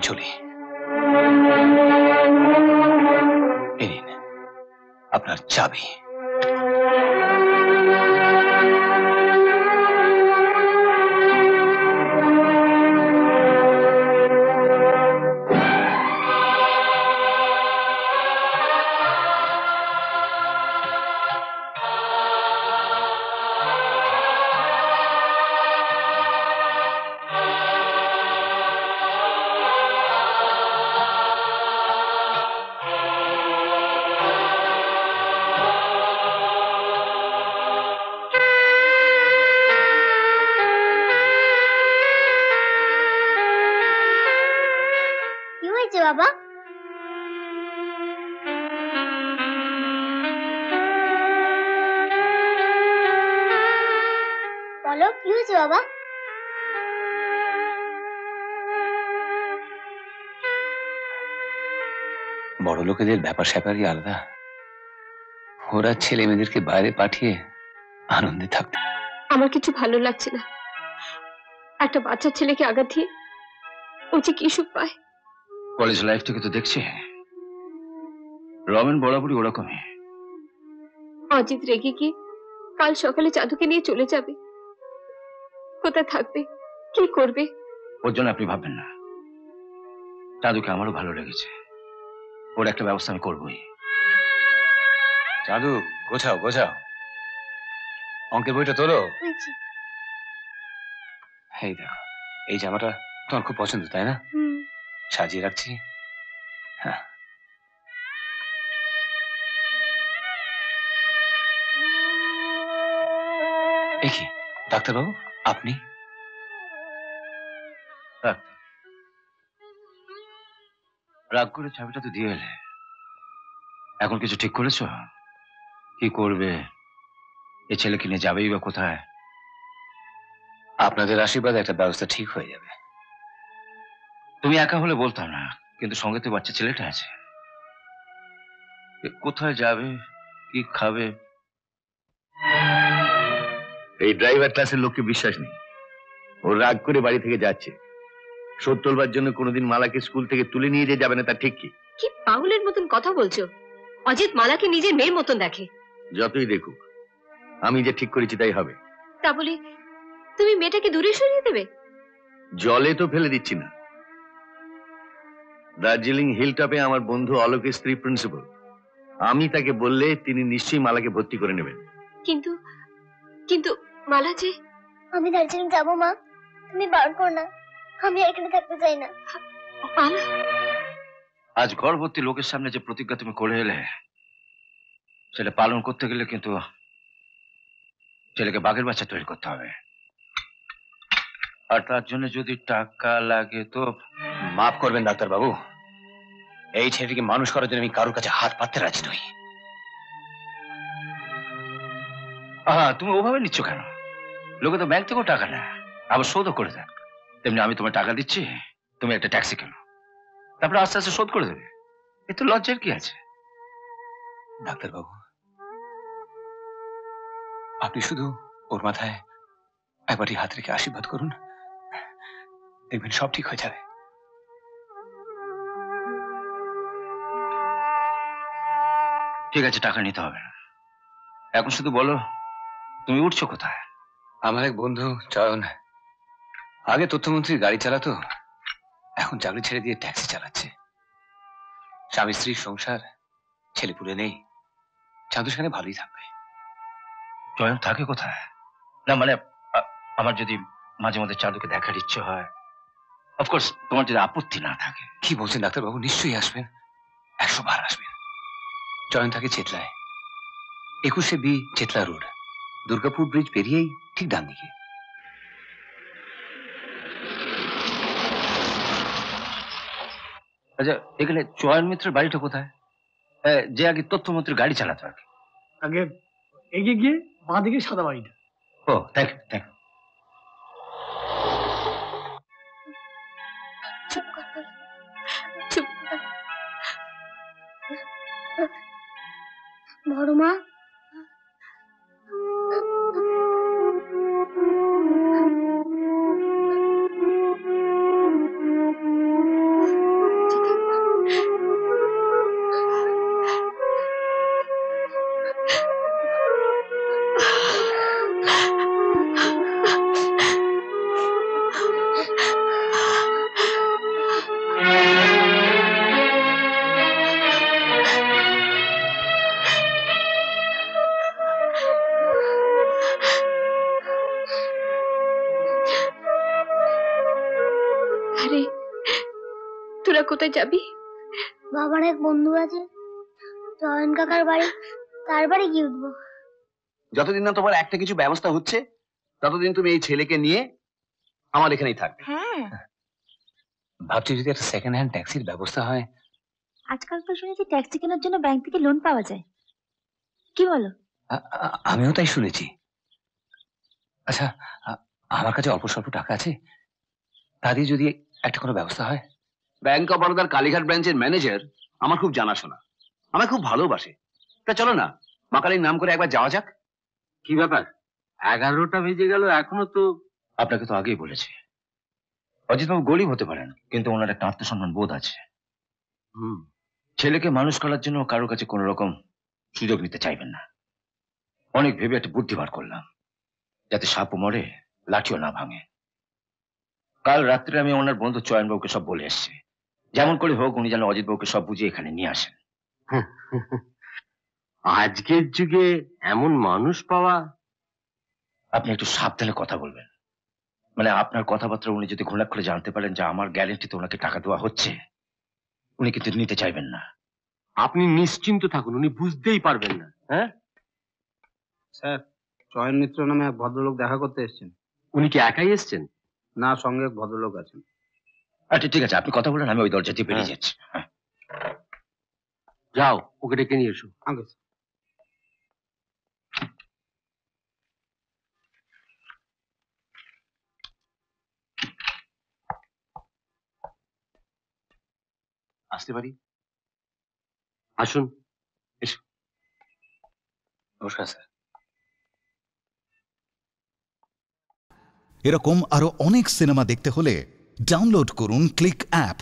আমি চলি। এই নিন আপনার চাবি। বাবা বলো কি হয়েছে বাবা? বড় লোকেদের ব্যাপার স্যাপারই আলাদা। ওরা ছেলে মেয়েদেরকে বাইরে পাঠিয়ে আনন্দে থাকতে। আমার কিছু ভালো লাগছে না। একটা বাচ্চা ছেলেকে আঘাত দিয়ে ও যে কি সুখ পায়। কলেজ লাইফ থেকে তো দেখছি রমেন বরাবরই ওরকমই। অজিত রেগে গিয়ে কাল সকালে চাঁদুকে নিয়ে চলে যাবে। কোথায় থাকবে, কি করবে? ওর জন্য আপনি ভাববেন না। চাঁদুকে আমারও ভালো লেগেছে। ওর একটা ব্যবস্থা আমি করবই। চাঁদু গোছাও গোছাও, অঙ্কের বইটা তোলো। এই দেখো, এই জামাটা তোমার খুব পছন্দ তাই না? সাজিয়ে রাখছি। হ্যাঁ কি ডাক্তারবাবু আপনি? রাগ করে চাবিটা তো দিয়ে এলে, এখন কিছু ঠিক করেছো? কি করবে? এ ছেলেকে নিয়ে যাবেই বা কোথায়? আপনাদের আশীর্বাদে একটা ব্যবস্থা ঠিক হয়ে যাবে। তুমি একা হলে বলতাম না, কিন্তু সঙ্গে তো বাচ্চা ছেলেটা আছে। কোথায় যাবে, কি খাবে? এই ড্রাইভার ক্লাসের লোককে বিশ্বাস নেই। ও রাগ করে বাড়ি থেকে যাচ্ছে। শোধ তোলবার জন্য কোনোদিন মালাকে স্কুল থেকে তুলে নিয়ে যে যাবে না তা ঠিক কি? কি পাগলের মতন কথা বলছো? অজিত মালাকে নিজের মেয়ের মতন দেখে। যতই দেখুক, আমি যে ঠিক করেছি তাই হবে। তা বলে তুমি মেয়েটাকে দূরে সরিয়ে দেবে? জলে তো ফেলে দিচ্ছি না। দার্জিলিং হিলটপে আমার বন্ধু অলোকের স্ত্রী প্রিন্সিপাল। আমি তাকে বললে তিনি নিশ্চয়ই মালাকে ভর্তি করে নেবেন। কিন্তু কিন্তু মালা যে। আমি দার্জিলিং যাবো মা, তুমি বারণ করো না। আমি এখানে থাকতে চাই না। মালা, আজ গর্ভবতী লোকের সামনে যে প্রতিজ্ঞা তুমি করে এলে, সেটা পালন করতে গেলে কিন্তু ছেলেকে বাঘের বাচ্চা তৈরি করতে হবে। আর তার জন্য যদি টাকা লাগে তো। মাফ করবেন ডাক্তারবাবু, এই ছেলেটিকে মানুষ করার জন্য আমি কারোর কাছে হাত পাততে রাজি নই। তুমি ওভাবে নিচ্ছ কেন? লোকে তো ব্যাংক থেকেও টাকা নেয়, আবার শোধও করে দেয়। তেমনি আমি তোমার টাকা দিচ্ছি, তুমি একটা ট্যাক্সি কেনো, তারপরে আস্তে আস্তে শোধ করে দেবে। এ তো লজ্জার কি আছে? ডাক্তারবাবু আপনি শুধু ওর মাথায় একবারটি হাত রেখে আশীর্বাদ করুন, দেখবেন সব ঠিক হয়ে যাবে। ঠিক আছে, টাকা নিতে হবে না। এখন শুধু বলো তুমি উঠছো কোথায়? আমার এক বন্ধু চয়ন আগে তথ্যমন্ত্রীর গাড়ি চালাতো, এখন চাকরি ছেড়ে দিয়ে ট্যাক্সি চালাচ্ছে। স্বামী স্ত্রীর সংসার, ছেলেপুলে নেই, চাঁদু সেখানে ভালোই থাকবে। চয়ন থাকে কোথায়? না মানে আমার যদি মাঝে মধ্যে চাঁদুকে দেখার ইচ্ছে হয়, অফকোর্স তোমার যদি আপত্তি না থাকে। কি বলছেন ডাক্তারবাবু? নিশ্চয়ই আসবেন, 100 বার আসবেন। চয়ন থাকে চেতলায়, 21 B Chetla road, Durgapur bridge পেরিয়েই ঠিক ডান দিকে। আচ্ছা, এখানে চয়ন মিত্রের বাড়িটা কোথায়? যে আগে তথ্যমন্ত্রীর গাড়ি চালাতো আর কি। আগে এগিয়ে গিয়ে বাঁ দিকে সাদা বাড়িটা। ও থ্যাংক ইউ থ্যাংক ইউ। চুপ কর, চুপ কর। বড় মা, আরে তোরা কোথায় যাবি? বাবার এক বন্ধু আছে জয়ন কাকার বাড়ি, তার বাড়ি গিয়ে উঠবো। যতদিন না তোমার একটা কিছু ব্যবস্থা হচ্ছে ততদিন তুমি এই ছেলেকে নিয়ে আমার এখানেই থাকবে। হ্যাঁ, ভাবছি যদি একটা সেকেন্ড হ্যান্ড ট্যাক্সির ব্যবস্থা হয়। আজকাল তো শুনেছি ট্যাক্সি কেনার জন্য ব্যাংক থেকে লোন পাওয়া যায়, কি বলো? আমিও তাই শুনেছি। আচ্ছা, আমার কাছে অল্প স্বল্প টাকা আছে, তা দিয়ে যদি একটা কোনো ব্যবস্থা হয়। ব্যাংক অফ বরোদার কালীঘাট ব্রাঞ্চের ম্যানেজার আমার খুব জানাশোনা, আমায় খুব ভালোবাসে। তা চলো না মাকালির নাম করে একবার যাওয়া যাক। কি ব্যাপার, 11টা বেজে গেল এখনো তো? আপনাকে তো আগেই বলেছি, অজিতবাবু গরিব হতে পারেন কিন্তু ওনার একটা আত্মসম্মান বোধ আছে। ছেলেকে মানুষ করার জন্য কারোর কাছে কোন রকম সুযোগ নিতে চাইবেন না। অনেক ভেবে একটা বুদ্ধি বার করলাম, যাতে সাপও মরে লাঠিও না ভাঙে। কাল রাত্রে আমি ওনার বন্ধু চয়নবাবুকে সব বলে এসেছি, যেমন করে হোক উনি যেন অজিতবাবুকে সব বুঝিয়ে এখানে নিয়ে আসেন। আজকের যুগে এমন মানুষ পাওয়া। আপনি একটু সাবধানে কথা বলবেন, মানে আপনার কথাবার্তা উনি যদি ঘোলাক্ষরে জানতে পারেন যে আমার গ্যারেন্টিতে ওনাকে টাকা দেওয়া হচ্ছে, উনি কিন্তু নিতে চাইবেন না। আপনি নিশ্চিন্ত থাকুন, উনি বুঝতেই পারবেন না। হ্যাঁ স্যার, চয়ন মিত্র নামে এক ভদ্রলোক দেখা করতে এসেছেন। উনি কি একাই এসছেন? না, সঙ্গে এক ভদ্রলোক আছেন। আচ্ছা ঠিক আছে, আপনি কথা বলেন, আমি ওই দরজা দিয়ে বেরিয়ে যাচ্ছি। হ্যাঁ, যাও ওকে ডেকে নিয়ে এসো। আগে আসতে পারি? আসুন। নমস্কার স্যার। এরকম আরো অনেক সিনেমা দেখতে হলে ডাউনলোড করুন ক্লিক অ্যাপ।